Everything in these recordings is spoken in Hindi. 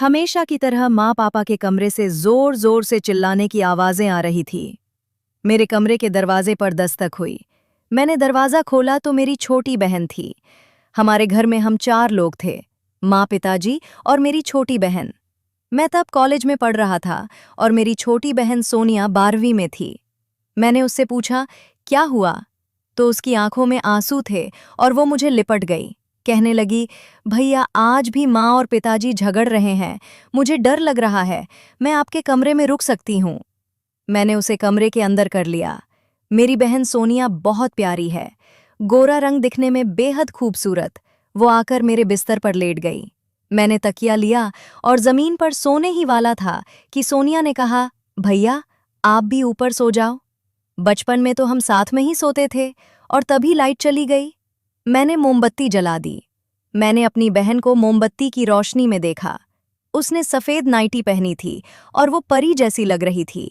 हमेशा की तरह माँ पापा के कमरे से जोर जोर से चिल्लाने की आवाजें आ रही थी। मेरे कमरे के दरवाजे पर दस्तक हुई। मैंने दरवाजा खोला तो मेरी छोटी बहन थी। हमारे घर में हम 4 लोग थे, माँ, पिताजी और मेरी छोटी बहन। मैं तब कॉलेज में पढ़ रहा था और मेरी छोटी बहन सोनिया 12वीं में थी। मैंने उससे पूछा, क्या हुआ? तो उसकी आंखों में आंसू थे और वो मुझे लिपट गई। कहने लगी, भैया आज भी माँ और पिताजी झगड़ रहे हैं, मुझे डर लग रहा है, मैं आपके कमरे में रुक सकती हूँ? मैंने उसे कमरे के अंदर कर लिया। मेरी बहन सोनिया बहुत प्यारी है, गोरा रंग दिखने में बेहद खूबसूरत। वो आकर मेरे बिस्तर पर लेट गई। मैंने तकिया लिया और जमीन पर सोने ही वाला था कि सोनिया ने कहा, भैया आप भी ऊपर सो जाओ। बचपन में तो हम साथ में ही सोते थे और तभी लाइट चली गई। मैंने मोमबत्ती जला दी। मैंने अपनी बहन को मोमबत्ती की रोशनी में देखा। उसने सफेद नाइटी पहनी थी और वो परी जैसी लग रही थी।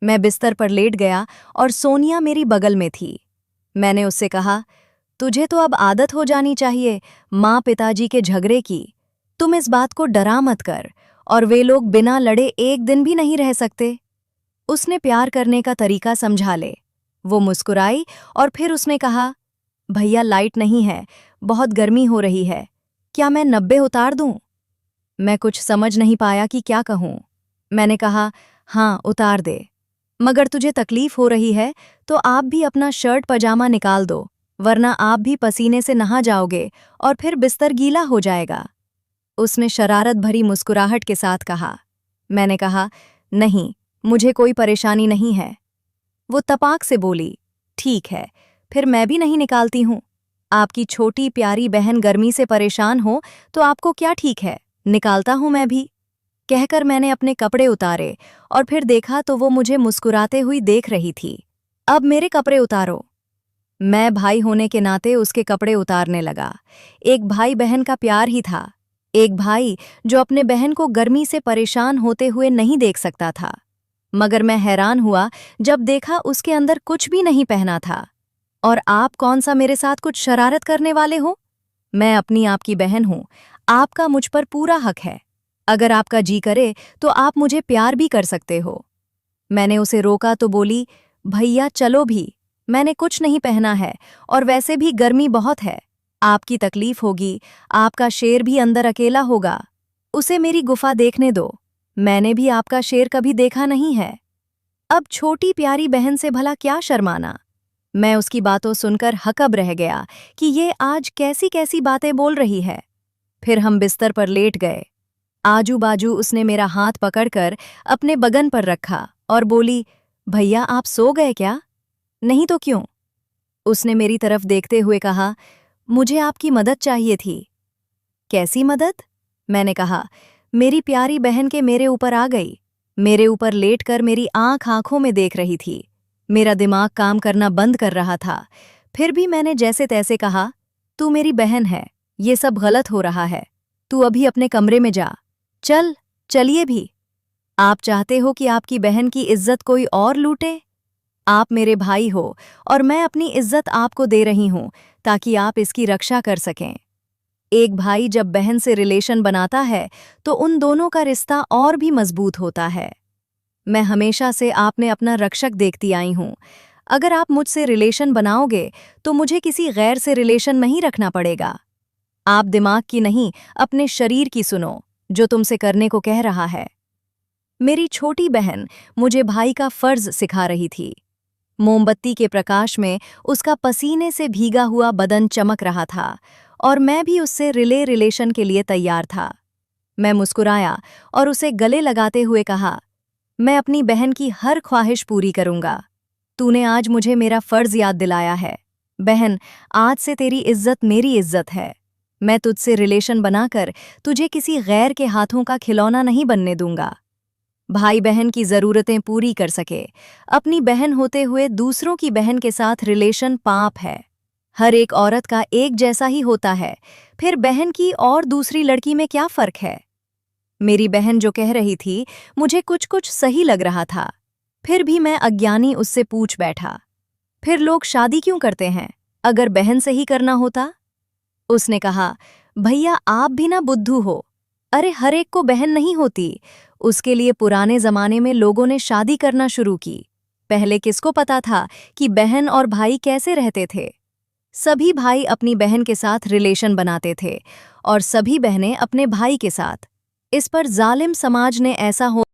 मैं बिस्तर पर लेट गया और सोनिया मेरी बगल में थी। मैंने उससे कहा, तुझे तो अब आदत हो जानी चाहिए माँ पिताजी के झगड़े की। तुम इस बात को डरा मत कर, और वे लोग बिना लड़े एक दिन भी नहीं रह सकते। उसने प्यार करने का तरीका समझा ले। वो मुस्कुराई और फिर उसने कहा, भैया लाइट नहीं है, बहुत गर्मी हो रही है, क्या मैं 90 उतार दूं? मैं कुछ समझ नहीं पाया कि क्या कहूं। मैंने कहा, हाँ उतार दे, मगर तुझे तकलीफ हो रही है तो आप भी अपना शर्ट पजामा निकाल दो, वरना आप भी पसीने से नहा जाओगे और फिर बिस्तर गीला हो जाएगा। उसने शरारत भरी मुस्कुराहट के साथ कहा। मैंने कहा, नहीं, मुझे कोई परेशानी नहीं है। वो तपाक से बोली, ठीक है, फिर मैं भी नहीं निकालती हूँ। आपकी छोटी प्यारी बहन गर्मी से परेशान हो तो आपको क्या ठीक है, निकालता हूँ मैं भी। कहकर मैंने अपने कपड़े उतारे और फिर देखा तो वो मुझे मुस्कुराते हुई देख रही थी। अब मेरे कपड़े उतारो। मैं भाई होने के नाते उसके कपड़े उतारने लगा। एक भाई बहन का प्यार ही था। एक भाई जो अपने बहन को गर्मी से परेशान होते हुए नहीं देख सकता था। मगर मैं हैरान हुआ जब देखा उसके अंदर कुछ भी नहीं पहना था। और आप कौन सा मेरे साथ कुछ शरारत करने वाले हो? मैं अपनी आपकी बहन हूं, आपका मुझ पर पूरा हक है। अगर आपका जी करे तो आप मुझे प्यार भी कर सकते हो। मैंने उसे रोका तो बोली, भैया चलो भी, मैंने कुछ नहीं पहना है और वैसे भी गर्मी बहुत है। आपकी तकलीफ होगी, आपका शेर भी अंदर अकेला होगा। उसे मेरी गुफा देखने दो, मैंने भी आपका शेर कभी देखा नहीं है। अब छोटी प्यारी बहन से भला क्या शर्माना। मैं उसकी बातों सुनकर हकब रह गया कि ये आज कैसी कैसी बातें बोल रही है। फिर हम बिस्तर पर लेट गए। आजू बाजू उसने मेरा हाथ पकड़कर अपने बगन पर रखा और बोली, भैया आप सो गए क्या? नहीं तो क्यों? उसने मेरी तरफ देखते हुए कहा, मुझे आपकी मदद चाहिए थी। कैसी मदद? मैंने कहा, मेरी प्यारी बहन के मेरे ऊपर आ गई। मेरे ऊपर लेटकर मेरी आंख आंखों में देख रही थी। मेरा दिमाग काम करना बंद कर रहा था। फिर भी मैंने जैसे तैसे कहा, तू मेरी बहन है, ये सब गलत हो रहा है। तू अभी अपने कमरे में जा। चलिए भी। आप चाहते हो कि आपकी बहन की इज्जत कोई और लूटे? आप मेरे भाई हो और मैं अपनी इज्जत आपको दे रही हूं ताकि आप इसकी रक्षा कर सकें। एक भाई जब बहन से रिलेशन बनाता है तो उन दोनों का रिश्ता और भी मजबूत होता है। मैं हमेशा से आप में अपना रक्षक देखती आई हूं। अगर आप मुझसे रिलेशन बनाओगे तो मुझे किसी गैर से रिलेशन नहीं रखना पड़ेगा। आप दिमाग की नहीं, अपने शरीर की सुनो, जो तुमसे करने को कह रहा है। मेरी छोटी बहन मुझे भाई का फर्ज सिखा रही थी। मोमबत्ती के प्रकाश में उसका पसीने से भीगा हुआ बदन चमक रहा था और मैं भी उससे रिलेशन के लिए तैयार था। मैं मुस्कुराया और उसे गले लगाते हुए कहा, मैं अपनी बहन की हर ख्वाहिश पूरी करूंगा। तूने आज मुझे मेरा फर्ज याद दिलाया है। बहन, आज से तेरी इज्जत मेरी इज्जत है। मैं तुझसे रिलेशन बनाकर तुझे किसी गैर के हाथों का खिलौना नहीं बनने दूंगा। भाई बहन की जरूरतें पूरी कर सके, अपनी बहन होते हुए दूसरों की बहन के साथ रिलेशन पाप है। हर एक औरत का एक जैसा ही होता है, फिर बहन की और दूसरी लड़की में क्या फर्क है? मेरी बहन जो कह रही थी मुझे कुछ कुछ सही लग रहा था। फिर भी मैं अज्ञानी उससे पूछ बैठा, फिर लोग शादी क्यों करते हैं, अगर बहन से ही करना होता? उसने कहा, भैया आप भी ना बुद्धू हो। अरे हर एक को बहन नहीं होती। उसके लिए पुराने जमाने में लोगों ने शादी करना शुरू की। पहले किसको पता था कि बहन और भाई कैसे रहते थे? सभी भाई अपनी बहन के साथ रिलेशन बनाते थे और सभी बहनें अपने भाई के साथ। इस पर जालिम समाज ने ऐसा हो